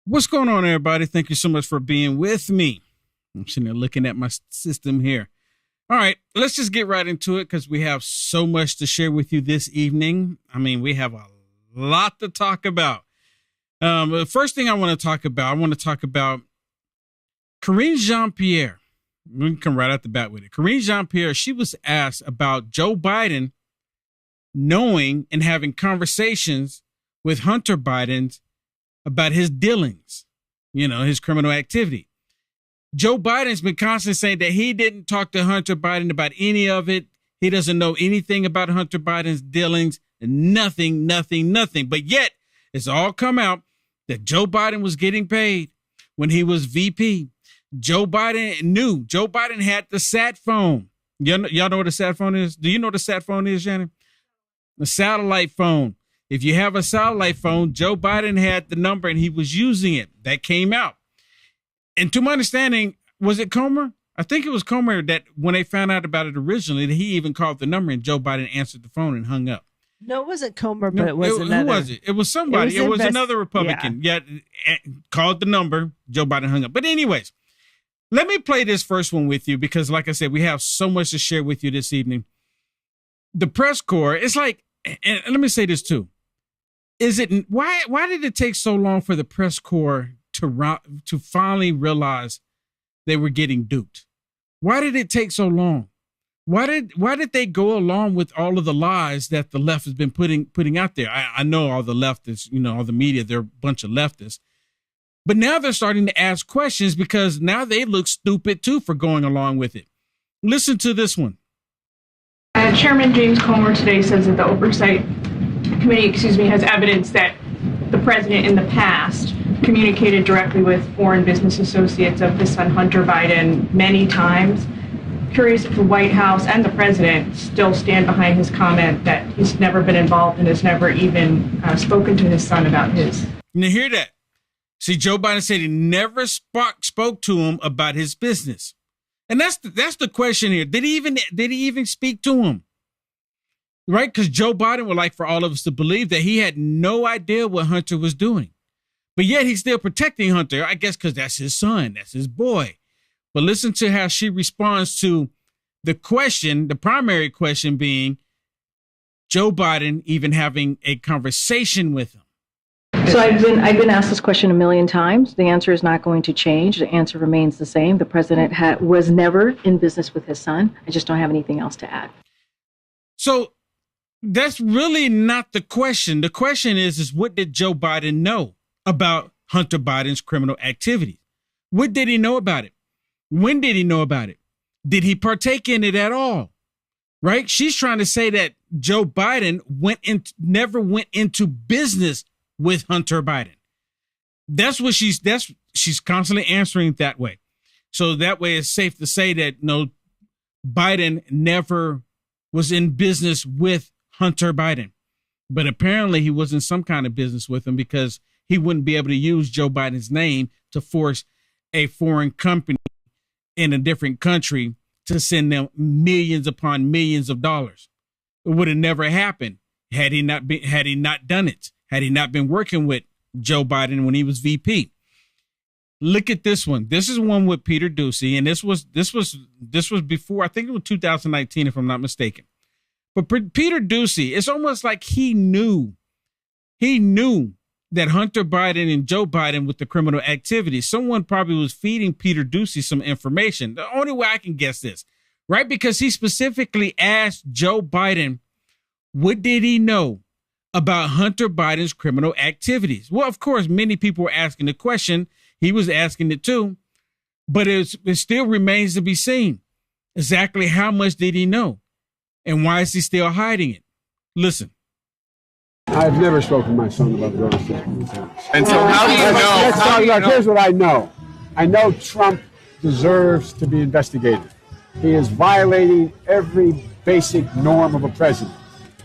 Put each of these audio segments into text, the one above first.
What's going on, everybody? Thank you so much for being with me. I'm sitting there looking at my system here. All right, let's just get right into it because we have so much to share with you this evening. I mean, we have a lot to talk about. The first thing I want to talk about Karine Jean-Pierre. We can come right out the bat with it. Karine Jean-Pierre, she was asked about Joe Biden knowing and having conversations with Hunter Biden about his dealings, his criminal activity. Joe Biden's been constantly saying that he didn't talk to Hunter Biden about any of it. He doesn't know anything about Hunter Biden's dealings, nothing. But yet it's all come out that Joe Biden was getting paid when he was VP. Joe Biden knew. Joe Biden had the sat phone. Y'all know what a sat phone is? Do you know what a sat phone is, Shannon? A satellite phone. If you have a satellite phone, Joe Biden had the number and he was using it. That came out. And to my understanding, was it Comer? I think it was Comer that when they found out about it originally, that he even called the number and Joe Biden answered the phone and hung up. No, it wasn't Comer, but it was another. Who was it? It was somebody. It was another Republican. Yeah, called the number. Joe Biden hung up. But anyways, let me play this first one with you because, like I said, we have so much to share with you this evening. The press corps, it's like, and let me say this too. Why did it take so long for the press corps to finally realize they were getting duped? Why did it take so long? Why did they go along with all of the lies that the left has been putting out there? I know all the leftists, all the media, they're a bunch of leftists. But now they're starting to ask questions because now they look stupid too for going along with it. Listen to this one. Chairman James Comer today says that the Oversight Committee, has evidence that the president in the past communicated directly with foreign business associates of his son Hunter Biden many times. Curious if the White House and the president still stand behind his comment that he's never been involved and has never even spoken to his son about his. Now hear that. See, Joe Biden said he never spoke to him about his business. And that's the question here. Did he even speak to him? Right? Because Joe Biden would like for all of us to believe that he had no idea what Hunter was doing. But yet he's still protecting Hunter, I guess, because that's his son. That's his boy. But listen to how she responds to the question, the primary question being Joe Biden even having a conversation with him. So I've been asked this question a million times. The answer is not going to change. The answer remains the same. The president was never in business with his son. I just don't have anything else to add. So that's really not the question. The question is what did Joe Biden know about Hunter Biden's criminal activity? What did he know about it? When did he know about it? Did he partake in it at all? Right? She's trying to say that Joe Biden never went into business with Hunter Biden. That's what she's constantly answering that way. So that way it's safe to say that Biden never was in business with Hunter Biden. But apparently he was in some kind of business with him because he wouldn't be able to use Joe Biden's name to force a foreign company in a different country to send them millions upon millions of dollars. It would have never happened had he not done it. Had he not been working with Joe Biden when he was VP. Look at this one. This is one with Peter Doocy, and this was before, I think it was 2019, if I'm not mistaken. But Peter Doocy, it's almost like he knew that Hunter Biden and Joe Biden with the criminal activity, someone probably was feeding Peter Doocy some information. The only way I can guess this, right? Because he specifically asked Joe Biden, what did he know about Hunter Biden's criminal activities? Well, of course, many people were asking the question. He was asking it too, but it still remains to be seen. Exactly how much did he know? And why is he still hiding it? Listen. I've never spoken to my son about going to 6%. And so how do you know? Here's what I know. I know Trump deserves to be investigated. He is violating every basic norm of a president.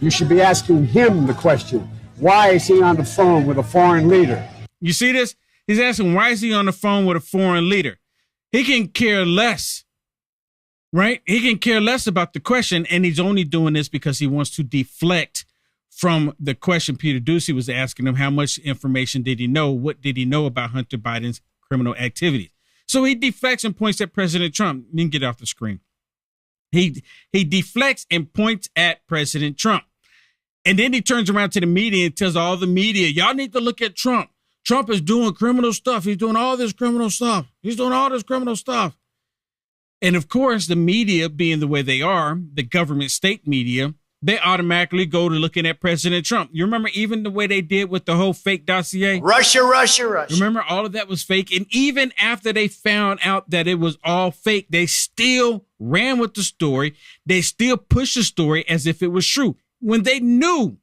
You should be asking him the question, why is he on the phone with a foreign leader? You see this? He's asking, why is he on the phone with a foreign leader? He can care less, right? He can care less about the question, and he's only doing this because he wants to deflect from the question Peter Doocy was asking him, how much information did he know? What did he know about Hunter Biden's criminal activities? So he deflects and points at President Trump. You can get off the screen. He deflects and points at President Trump. And then he turns around to the media and tells all the media, y'all need to look at Trump. Trump is doing criminal stuff. He's doing all this criminal stuff. He's doing all this criminal stuff. And of course, the media, being the way they are, the government state media, they automatically go to looking at President Trump. You remember even the way they did with the whole fake dossier? Russia, Russia, Russia. Remember all of that was fake? And even after they found out that it was all fake, they still ran with the story. They still pushed the story as if it was true. When they knew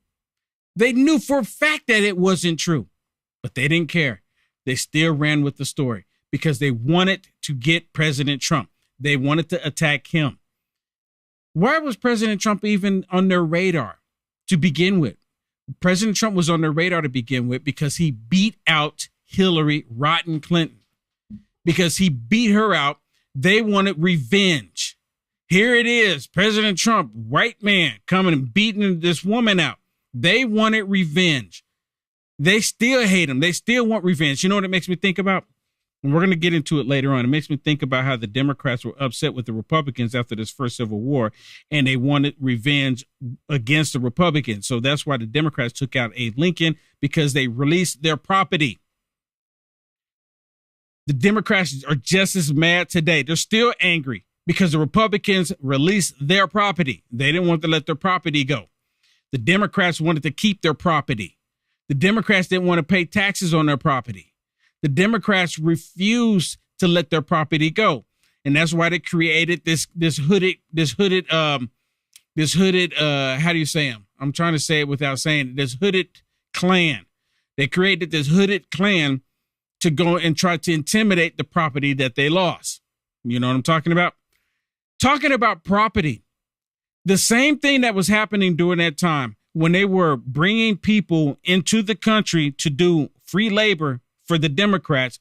for a fact that it wasn't true, but they didn't care. They still ran with the story because they wanted to get President Trump. They wanted to attack him. Why was President Trump even on their radar to begin with? President Trump was on their radar to begin with because he beat out Hillary Rotten Clinton. Because he beat her out, they wanted revenge. Here it is, President Trump, white man, coming and beating this woman out. They wanted revenge. They still hate him. They still want revenge. You know what it makes me think about? And we're going to get into it later on. It makes me think about how the Democrats were upset with the Republicans after this first Civil War, and they wanted revenge against the Republicans. So that's why the Democrats took out Abe Lincoln, because they released their property. The Democrats are just as mad today. They're still angry because the Republicans released their property. They didn't want to let their property go. The Democrats wanted to keep their property. The Democrats didn't want to pay taxes on their property. The Democrats refused to let their property go. And that's why they created this hooded, how do you say them? I'm trying to say it without saying it. This hooded Klan. They created this hooded Klan to go and try to intimidate the property that they lost. You know what I'm talking about? Talking about property. The same thing that was happening during that time when they were bringing people into the country to do free labor for the Democrats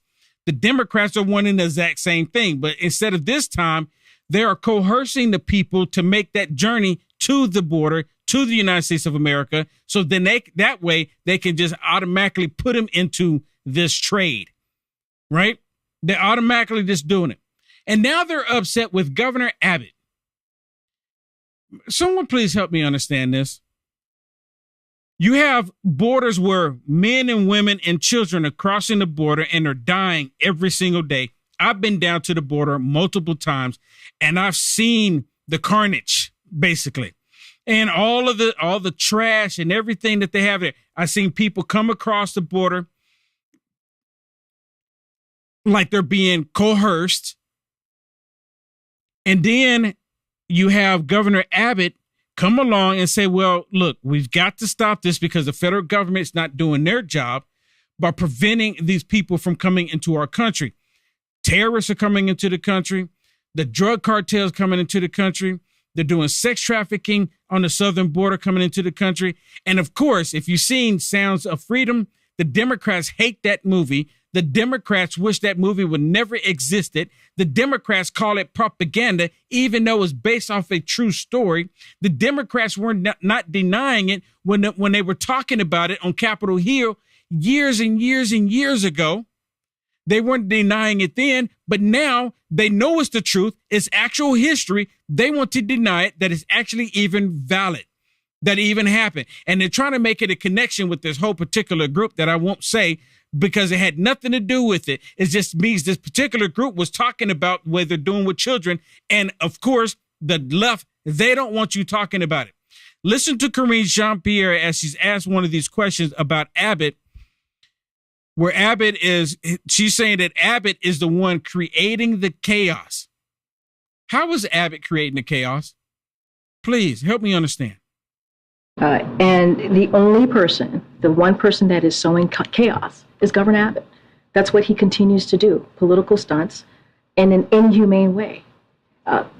are wanting the exact same thing. But instead of this time, they are coercing the people to make that journey to the border, to the United States of America. So then that way they can just automatically put them into this trade, right? They're automatically just doing it. And now they're upset with Governor Abbott. Someone please help me understand this. You have borders where men and women and children are crossing the border and are dying every single day. I've been down to the border multiple times and I've seen the carnage, basically, and all the trash and everything that they have there. I've seen people come across the border like they're being coerced. And then you have Governor Abbott come along and say, well, look, we've got to stop this because the federal government's not doing their job by preventing these people from coming into our country. Terrorists are coming into the country. The drug cartels coming into the country. They're doing sex trafficking on the southern border coming into the country. And of course, if you've seen Sounds of Freedom, the Democrats hate that movie. The Democrats wish that movie would never existed. The Democrats call it propaganda, even though it's based off a true story. The Democrats were not denying it when they were talking about it on Capitol Hill years and years and years ago. They weren't denying it then, but now they know it's the truth. It's actual history. They want to deny it, that it's actually even valid, that it even happened. And they're trying to make it a connection with this whole particular group that I won't say, because it had nothing to do with it. It just means this particular group was talking about what they're doing with children. And of course, the left, they don't want you talking about it. Listen to Karine Jean-Pierre as she's asked one of these questions about Abbott, where she's saying that Abbott is the one creating the chaos. How is Abbott creating the chaos? Please help me understand. And the only person, the one person that is sowing chaos is Governor Abbott. That's what he continues to do, political stunts in an inhumane way.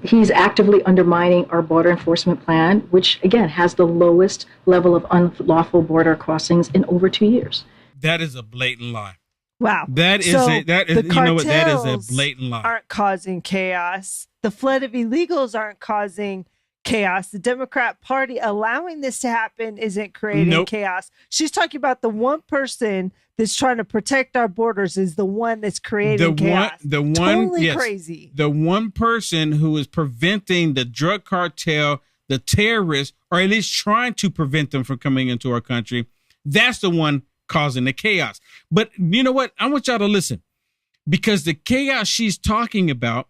He's actively undermining our border enforcement plan, which, again, has the lowest level of unlawful border crossings in over 2 years. That is a blatant lie. Wow. That is a blatant lie. Aren't causing chaos. The flood of illegals aren't causing chaos. The Democrat Party allowing this to happen isn't creating chaos. She's talking about the one person that's trying to protect our borders is the one that's creating chaos. Totally crazy. The one person who is preventing the drug cartel, the terrorists, or at least trying to prevent them from coming into our country, that's the one causing the chaos. But you know what? I want y'all to listen, because the chaos she's talking about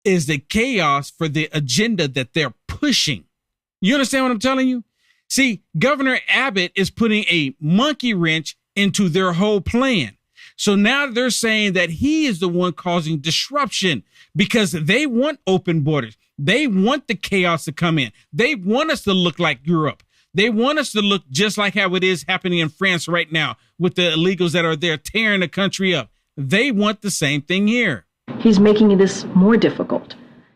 is the chaos for the agenda that they're pushing. You understand what I'm telling you? See, Governor Abbott is putting a monkey wrench into their whole plan. So now they're saying that he is the one causing disruption because they want open borders. They want the chaos to come in. They want us to look like Europe. They want us to look just like how it is happening in France right now with the illegals that are there tearing the country up. They want the same thing here. He's making this more difficult.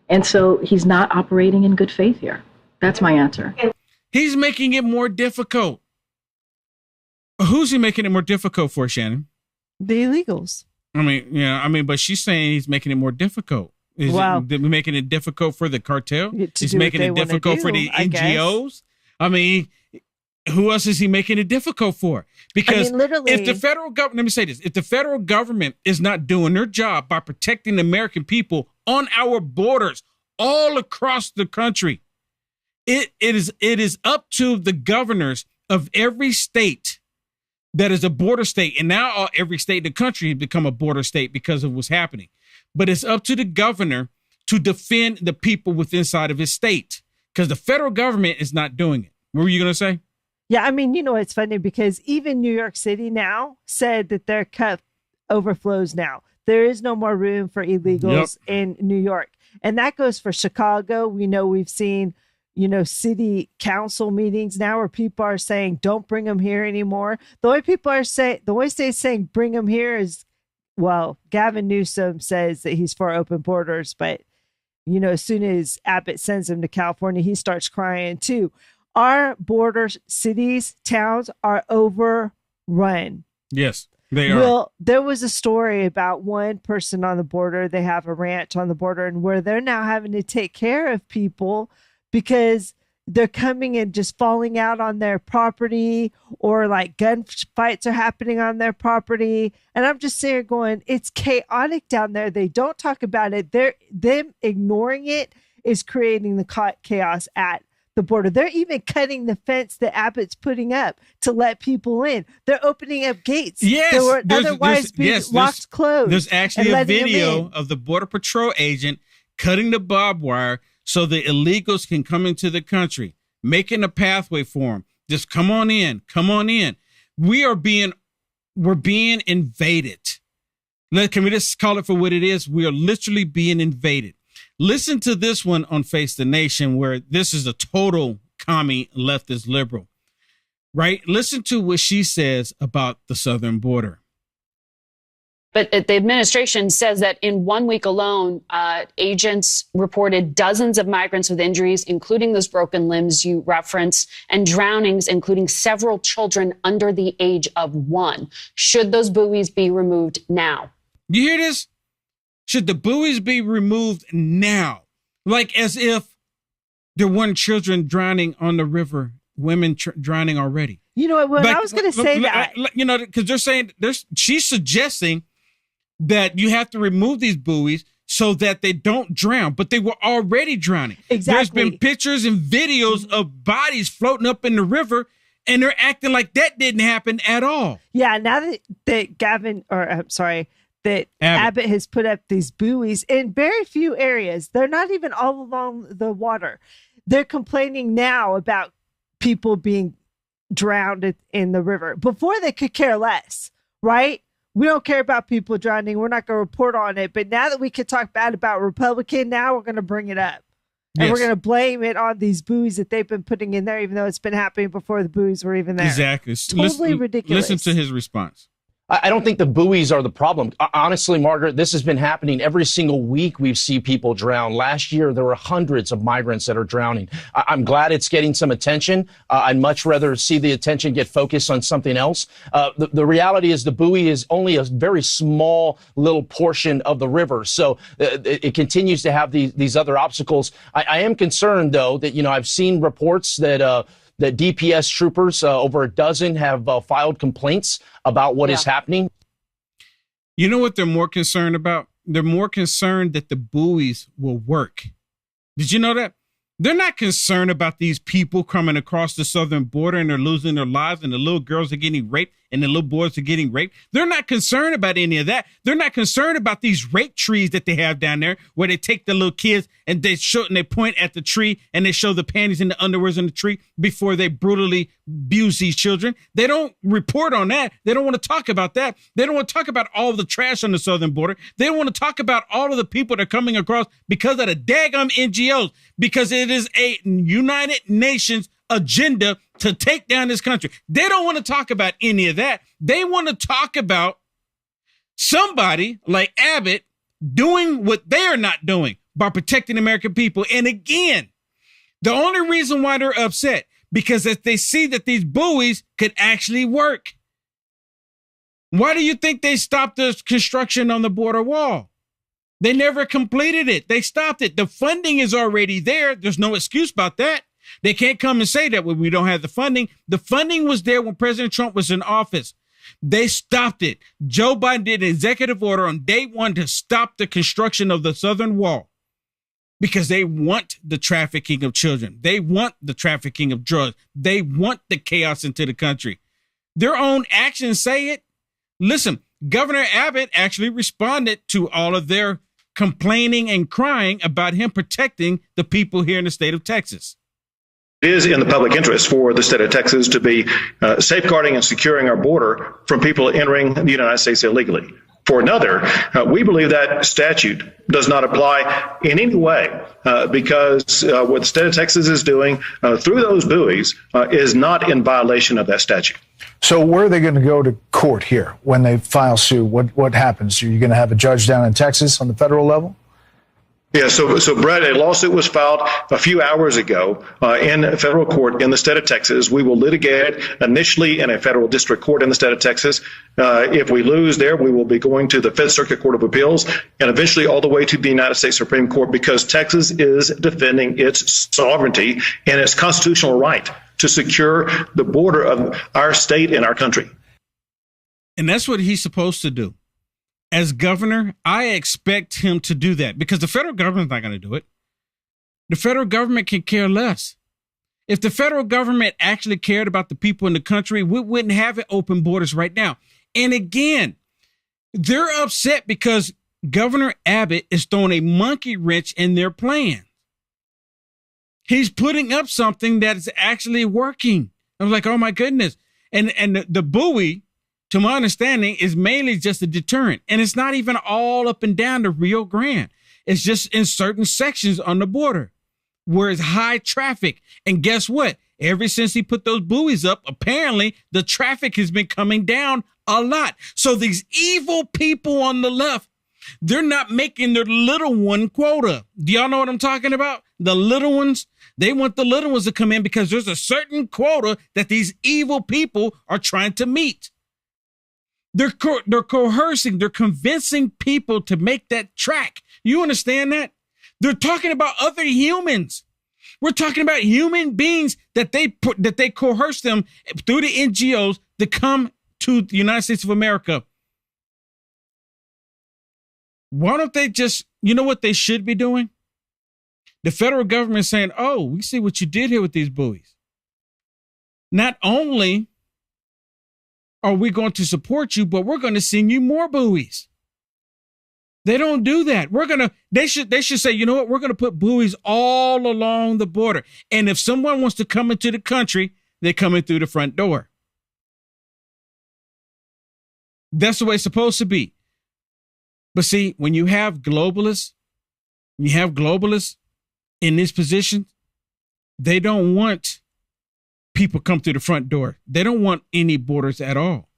And so he's not operating in good faith here. That's my answer. He's making it more difficult. Who's he making it more difficult for, Shannon? The illegals. But she's saying he's making it more difficult. Is it making it difficult for the cartel? He's making it difficult for the NGOs. I mean, who else is he making it difficult for? Because if the federal government, let me say this, if the federal government is not doing their job by protecting the American people on our borders all across the country, it is up to the governors of every state that is a border state. And now every state in the country has become a border state because of what's happening. But it's up to the governor to defend the people within inside of his state, because the federal government is not doing it. What were you going to say? Yeah, I mean, it's funny because even New York City now said that their cup overflows now. There is no more room for illegals in New York. And that goes for Chicago. We've seen, city council meetings now where people are saying, don't bring them here anymore. The way state's saying bring them here is, well, Gavin Newsom says that he's for open borders, but, as soon as Abbott sends him to California, he starts crying too. Our border cities, towns are overrun. Yes, they are. Well, there was a story about one person on the border. They have a ranch on the border, and where they're now having to take care of people because they're coming and just falling out on their property, or like gunfights are happening on their property. And I'm just sitting here going, it's chaotic down there. They don't talk about it. Them ignoring it is creating the chaos at the border. They're even cutting the fence that Abbott's putting up to let people in. They're opening up gates. Yes, that would otherwise be locked closed. There's actually a video of the Border Patrol agent cutting the barbed wire so the illegals can come into the country, making a pathway for them. Just come on in. We're being invaded. Can we just call it for what it is? We are literally being invaded. Listen to this one on Face the Nation, where this is a total commie leftist liberal, right? Listen to what she says about the southern border. But the administration says that in 1 week alone, agents reported dozens of migrants with injuries, including those broken limbs you referenced, and drownings, including several children under the age of 1. Should those buoys be removed now? You hear this? Should the buoys be removed now? Like as if there weren't children drowning on the river, women drowning already. You know what? I was going to say that. Because they're saying, she's suggesting that you have to remove these buoys so that they don't drown, but they were already drowning. Exactly. There's been pictures and videos of bodies floating up in the river, and they're acting like that didn't happen at all. Yeah, now that Abbott has put up these buoys in very few areas. They're not even all along the water. They're complaining now about people being drowned in the river. Before, they could care less, right? We don't care about people drowning. We're not going to report on it. But now that we can talk bad about Republican, now we're going to bring it up. And we're going to blame it on these buoys that they've been putting in there, even though it's been happening before the buoys were even there. Exactly. Totally ridiculous. Listen to his response. I don't think the buoys are the problem. Honestly, Margaret, this has been happening every single week. We've seen people drown. Last year, there were hundreds of migrants that are drowning. I'm glad it's getting some attention. I'd much rather see the attention get focused on something else. The reality is the buoy is only a very small little portion of the river. So it continues to have these other obstacles. I am concerned, though, that, I've seen reports that that DPS troopers, over a dozen, have filed complaints about what is happening. You know what they're more concerned about? They're more concerned that the buoys will work. Did you know that? They're not concerned about these people coming across the southern border and they're losing their lives and the little girls are getting raped and the little boys are getting raped. They're not concerned about any of that. They're not concerned about these rape trees that they have down there where they take the little kids and they point at the tree and they show the panties and the underwears on the tree before they brutally abuse these children. They don't report on that. They don't want to talk about that. They don't want to talk about all the trash on the southern border. They don't want to talk about all of the people that are coming across because of the daggum NGOs, because it is a United Nations agenda to take down this country. They don't want to talk about any of that. They want to talk about somebody like Abbott doing what they are not doing by protecting American people. And again, the only reason why they're upset, because if they see that these buoys could actually work. Why do you think they stopped the construction on the border wall? They never completed it. They stopped it. The funding is already there. There's no excuse about that. They can't come and say that when we don't have the funding. The funding was there when President Trump was in office. They stopped it. Joe Biden did an executive order on day one to stop the construction of the southern wall because they want the trafficking of children. They want the trafficking of drugs. They want the chaos into the country. Their own actions say it. Listen, Governor Abbott actually responded to all of their complaining and crying about him protecting the people here in the state of Texas. It is in the public interest for the state of Texas to be safeguarding and securing our border from people entering the United States illegally. For another, we believe that statute does not apply in any way because what the state of Texas is doing through those buoys is not in violation of that statute. So where are they going to go to court here when they file suit? What happens? Are you going to have a judge down in Texas on the federal level? Yeah, so Brett, a lawsuit was filed a few hours ago in federal court in the state of Texas. We will litigate it initially in a federal district court in the state of Texas. If we lose there, we will be going to the Fifth Circuit Court of Appeals and eventually all the way to the United States Supreme Court because Texas is defending its sovereignty and its constitutional right to secure the border of our state and our country. And that's what he's supposed to do. As governor, I expect him to do that because the federal government's not going to do it. The federal government can care less. If the federal government actually cared about the people in the country, we wouldn't have open borders right now. And again, they're upset because Governor Abbott is throwing a monkey wrench in their plan. He's putting up something that is actually working. I was like, oh my goodness. And the buoy, to my understanding, is mainly just a deterrent. And it's not even all up and down the Rio Grande. It's just in certain sections on the border where it's high traffic. And guess what? Ever since he put those buoys up, apparently the traffic has been coming down a lot. So these evil people on the left, they're not making their little one quota. Do y'all know what I'm talking about? The little ones, they want the little ones to come in because there's a certain quota that these evil people are trying to meet. They're coercing, they're convincing people to make that track. You understand that? They're talking about other humans. We're talking about human beings that they coerce them through the NGOs to come to the United States of America. Why don't they just, you know what they should be doing? The federal government saying, oh, we see what you did here with these buoys. Not only are we going to support you, but we're going to send you more buoys. They don't do that. They should say, you know what? We're going to put buoys all along the border. And if someone wants to come into the country, they're coming through the front door. That's the way it's supposed to be. But see, when you have globalists in this position, they don't want people come through the front door. They don't want any borders at all.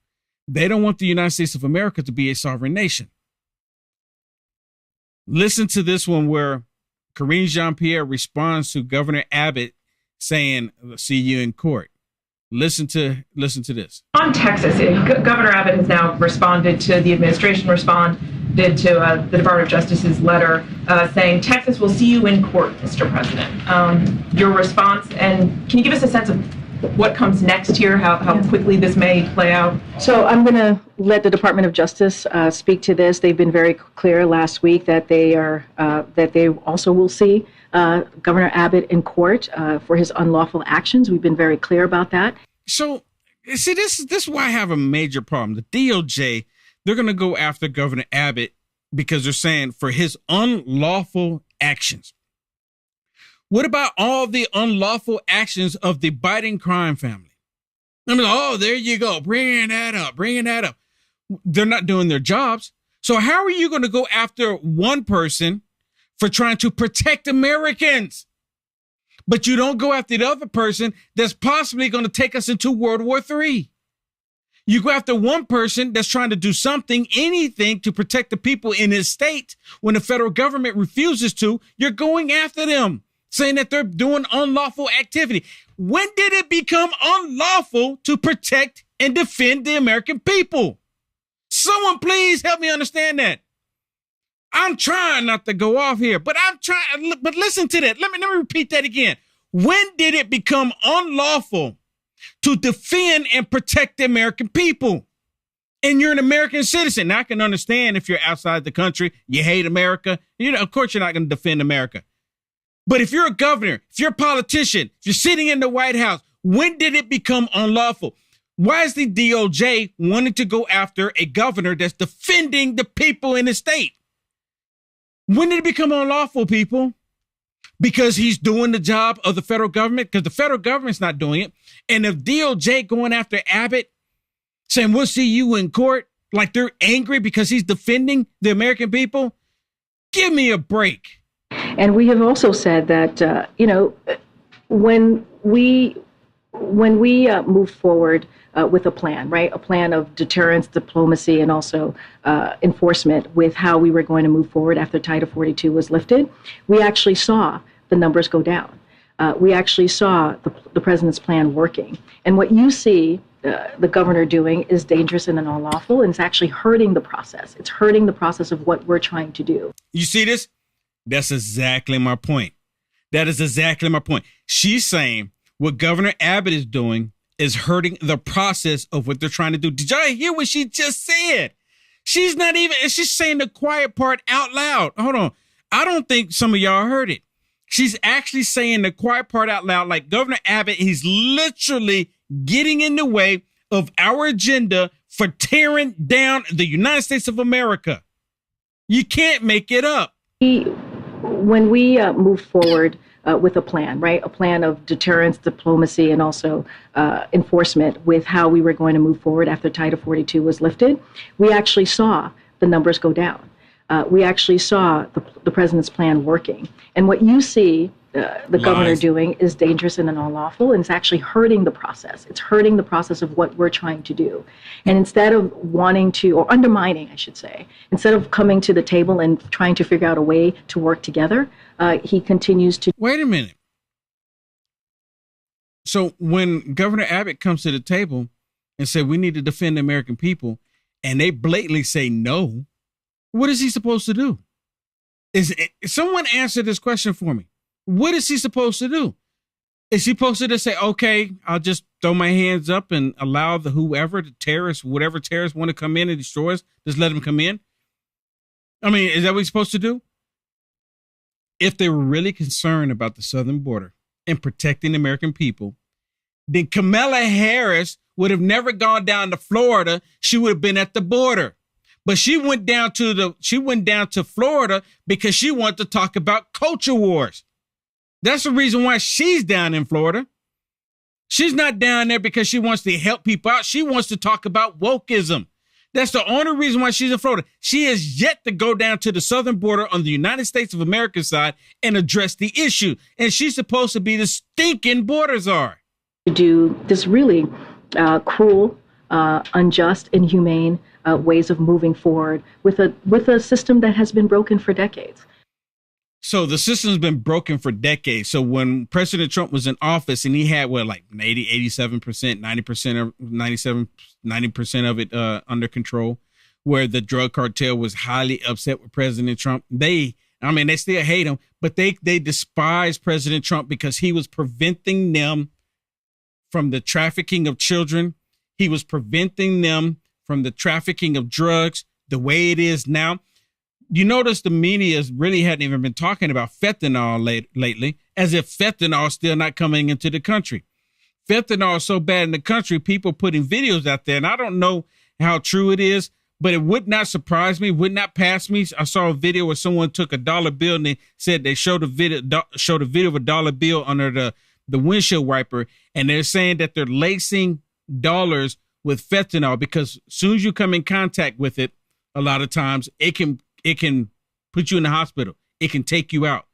They don't want the United States of America to be a sovereign nation. Listen to this one where Karine Jean-Pierre responds to Governor Abbott saying, see you in court. Listen to this. On Texas, Governor Abbott has now responded to the administration responded to the Department of Justice's letter saying Texas will see you in court, Mr. President. Your response, and can you give us a sense of what comes next here, how quickly this may play out? So I'm going to let the Department of Justice speak to this. They've been very clear last week that they also will see Governor Abbott in court for his unlawful actions. We've been very clear about that. So, see, this is why I have a major problem. The DOJ, they're going to go after Governor Abbott because they're saying for his unlawful actions. What about all the unlawful actions of the Biden crime family? I mean, oh, there you go. Bringing that up. They're not doing their jobs. So how are you going to go after one person for trying to protect Americans, but you don't go after the other person that's possibly going to take us into World War III? You go after one person that's trying to do something, anything to protect the people in his state. When the federal government refuses to, you're going after them, saying that they're doing unlawful activity. When did it become unlawful to protect and defend the American people? Someone please help me understand that. I'm trying not to go off here, but but listen to that. Let me repeat that again. When did it become unlawful to defend and protect the American people? And you're an American citizen. Now I can understand if you're outside the country, you hate America. Of course you're not going to defend America. But if you're a governor, if you're a politician, if you're sitting in the White House, when did it become unlawful? Why is the DOJ wanting to go after a governor that's defending the people in the state? When did it become unlawful, people? Because he's doing the job of the federal government, because the federal government's not doing it. And if DOJ going after Abbott, saying we'll see you in court, like they're angry because he's defending the American people, give me a break. And we have also said that, when we move forward with a plan, right, a plan of deterrence, diplomacy, and also enforcement with how we were going to move forward after Title 42 was lifted, we actually saw the numbers go down. We actually saw the president's plan working. And what you see the governor doing is dangerous and unlawful, and it's actually hurting the process. It's hurting the process of what we're trying to do. You see this? That's exactly my point. That is exactly my point. She's saying what Governor Abbott is doing is hurting the process of what they're trying to do. Did y'all hear what she just said? She's saying the quiet part out loud. Hold on. I don't think some of y'all heard it. She's actually saying the quiet part out loud, like Governor Abbott, he's literally getting in the way of our agenda for tearing down the United States of America. You can't make it up. When we move forward with a plan, right, a plan of deterrence, diplomacy, and also enforcement with how we were going to move forward after Title 42 was lifted, we actually saw the numbers go down. We actually saw the president's plan working. And what you see the governor doing is dangerous and unlawful, and it's actually hurting the process. It's hurting the process of what we're trying to do. And instead of wanting to, or undermining, I should say, instead of coming to the table and trying to figure out a way to work together, he continues to. Wait a minute. So when Governor Abbott comes to the table and say we need to defend the American people, and they blatantly say no, what is he supposed to do? Someone answer this question for me. What is he supposed to do? Is he supposed to just say, okay, I'll just throw my hands up and allow the terrorists, whatever terrorists want to come in and destroy us, just let them come in? I mean, is that what he's supposed to do? If they were really concerned about the southern border and protecting the American people, then Kamala Harris would have never gone down to Florida. She would have been at the border. But she went down to Florida because she wanted to talk about culture wars. That's the reason why she's down in Florida. She's not down there because she wants to help people out. She wants to talk about wokeism. That's the only reason why she's in Florida. She has yet to go down to the southern border on the United States of America side and address the issue. And she's supposed to be the stinking border czar. Do this really cruel unjust, inhumane ways of moving forward with a system that has been broken for decades. So the system's been broken for decades. So when President Trump was in office and he had like 87%, 90% of 90% of it under control, where the drug cartel was highly upset with President Trump. They still hate him, but they despise President Trump because he was preventing them from the trafficking of children. He was preventing them from the trafficking of drugs the way it is now. You notice the media really hadn't even been talking about fentanyl lately, as if fentanyl is still not coming into the country. Fentanyl is so bad in the country, people putting videos out there, and I don't know how true it is, but it would not surprise me, would not pass me. I saw a video where someone took a dollar bill and they said they showed a video of a dollar bill under the windshield wiper, and they're saying that they're lacing dollars with fentanyl because as soon as you come in contact with it, a lot of times it can put you in the hospital. It can take you out.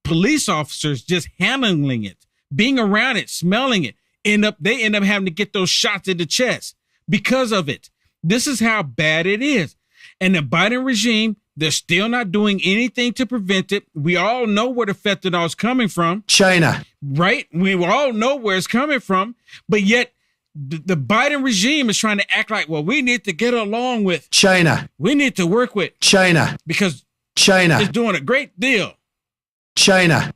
Police officers just handling it, being around it, smelling it, end up having to get those shots in the chest because of it. This is how bad it is. And the Biden regime, they're still not doing anything to prevent it. We all know where the fentanyl is coming from. China. Right? We all know where it's coming from. But yet the Biden regime is trying to act like, well, we need to get along with China. We need to work with China because China is doing a great deal. China.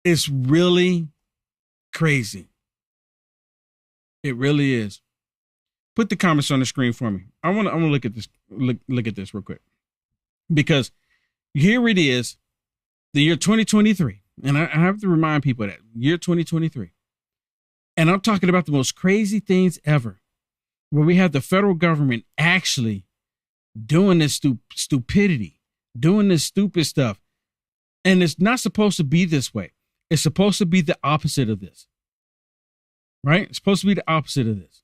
It's really crazy. It really is. Put the comments on the screen for me. I want to look at this. Look at this real quick, because here it is, the year 2023, and I have to remind people that year 2023, and I'm talking about the most crazy things ever, where we have the federal government actually doing this stupidity, doing this stupid stuff, and it's not supposed to be this way. It's supposed to be the opposite of this, right? It's supposed to be the opposite of this.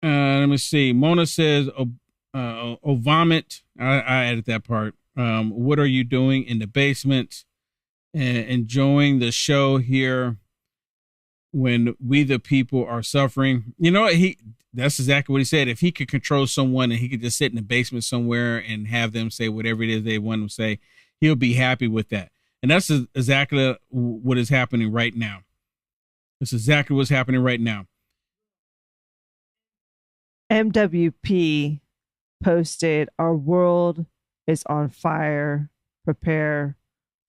Let me see. Mona says, vomit. I added that part. What are you doing in the basement? Enjoying the show here when we the people are suffering. You know, that's exactly what he said. If he could control someone and he could just sit in the basement somewhere and have them say whatever it is they want to say, he'll be happy with that. And that's exactly what is happening right now. That's exactly what's happening right now. MWP posted, "Our world is on fire. Prepare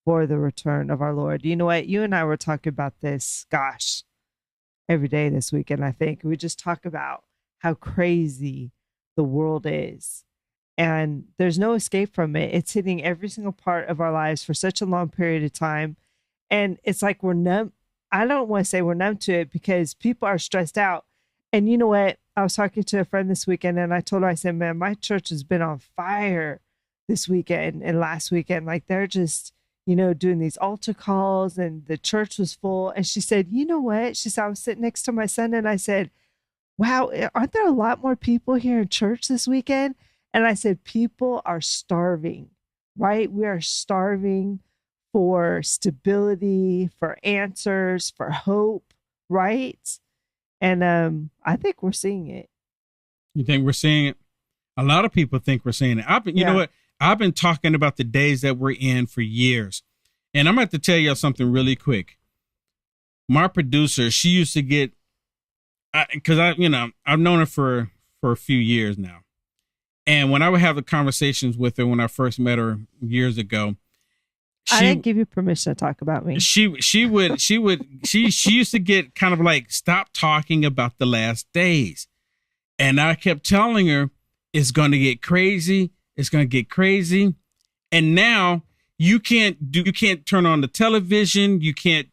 for the return of our Lord." You know what? You and I were talking about this, gosh, every day this weekend, I think. We just talk about how crazy the world is. And there's no escape from it. It's hitting every single part of our lives for such a long period of time. And it's like we're numb. I don't want to say we're numb to it because people are stressed out. And you know what? I was talking to a friend this weekend and I told her, I said, man, my church has been on fire this weekend and last weekend. Like they're just, doing these altar calls and the church was full. And she said, you know what? She said, I was sitting next to my son and I said, wow, aren't there a lot more people here in church this weekend? And I said, people are starving, right? We are starving for stability, for answers, for hope, right? And I think we're seeing it. You think we're seeing it? A lot of people think we're seeing it. You know what? I've been talking about the days that we're in for years. And I'm going to tell you something really quick. My producer, she used to get, because I've known her for a few years now. And when I would have the conversations with her when I first met her years ago, I didn't give you permission to talk about me. She used to get kind of like, stop talking about the last days. And I kept telling her, it's going to get crazy. It's going to get crazy. And now you can't turn on the television. You can't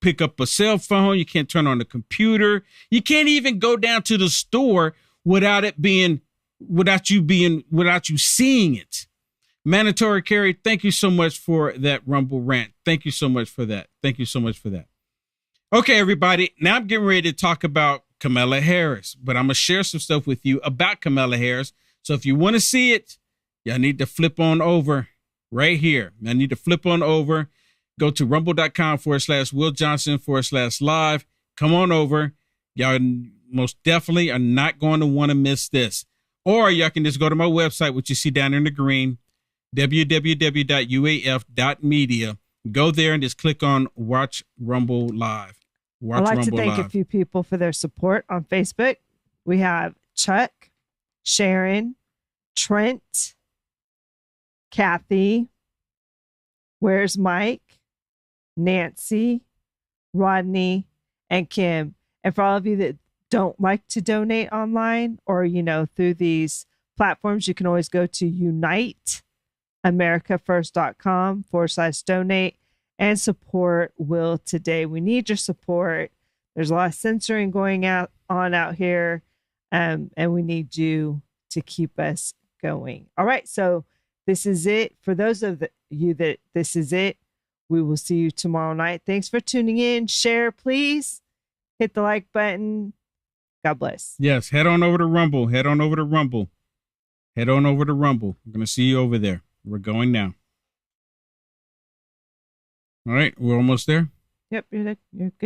pick up a cell phone. You can't turn on the computer. You can't even go down to the store without you seeing it. Mandatory Carry, thank you so much for that Rumble rant. Thank you so much for that. Thank you so much for that. Okay, everybody. Now I'm getting ready to talk about Kamala Harris, but I'm going to share some stuff with you about Kamala Harris. So if you want to see it, y'all need to flip on over right here. I need to flip on over Go to rumble.com/Will Johnson/live. Come on over. Y'all most definitely are not going to want to miss this. Or y'all can just go to my website, which you see down in the green, www.uaf.media. Go there and just click on Watch Rumble Live. I'd like to thank a few people for their support on Facebook. We have Chuck, Sharon, Trent, Kathy, Where's Mike, Nancy, Rodney, and Kim. And for all of you that don't like to donate online or, through these platforms, you can always go to uniteamericafirst.com/donate and support Will today. We need your support. There's a lot of censoring going on out here, and we need you to keep us going. All right, so this is it. For those of you that this is it, we will see you tomorrow night. Thanks for tuning in. Share, please. Hit the like button. God bless. Yes, head on over to Rumble. Head on over to Rumble. Head on over to Rumble. I'm going to see you over there. We're going now. All right, we're almost there. Yep, you're good.